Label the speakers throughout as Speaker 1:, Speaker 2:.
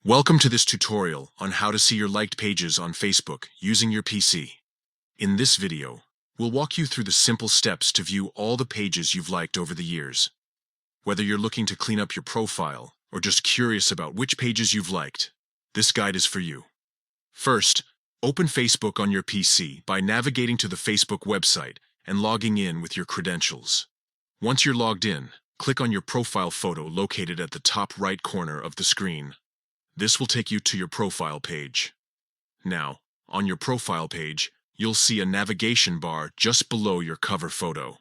Speaker 1: Welcome to this tutorial on how to see your liked pages on Facebook using your PC. In this video, we'll walk you through the simple steps to view all the pages you've liked over the years. Whether you're looking to clean up your profile or just curious about which pages you've liked, this guide is for you. First, open Facebook on your PC by navigating to the Facebook website and logging in with your credentials. Once you're logged in, click on your profile photo located at the top right corner of the screen. This will take you to your profile page. Now, on your profile page, you'll see a navigation bar just below your cover photo.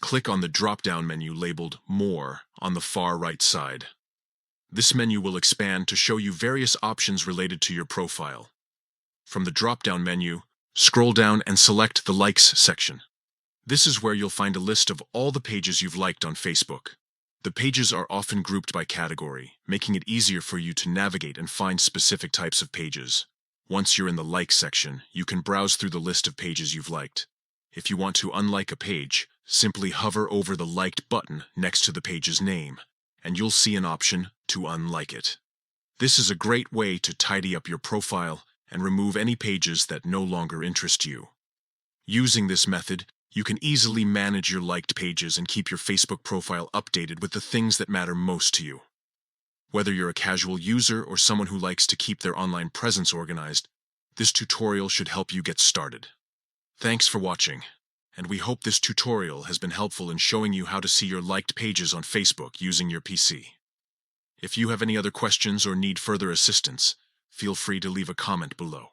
Speaker 1: Click on the drop-down menu labeled More on the far right side. This menu will expand to show you various options related to your profile. From the drop-down menu, scroll down and select the Likes section. This is where you'll find a list of all the pages you've liked on Facebook. The pages are often grouped by category, making it easier for you to navigate and find specific types of pages. Once you're in the Like section, you can browse through the list of pages you've liked. If you want to unlike a page, simply hover over the Liked button next to the page's name, and you'll see an option to unlike it. This is a great way to tidy up your profile and remove any pages that no longer interest you. Using this method, you can easily manage your liked pages and keep your Facebook profile updated with the things that matter most to you. Whether you're a casual user or someone who likes to keep their online presence organized, this tutorial should help you get started. Thanks for watching, and we hope this tutorial has been helpful in showing you how to see your liked pages on Facebook using your PC. If you have any other questions or need further assistance, feel free to leave a comment below.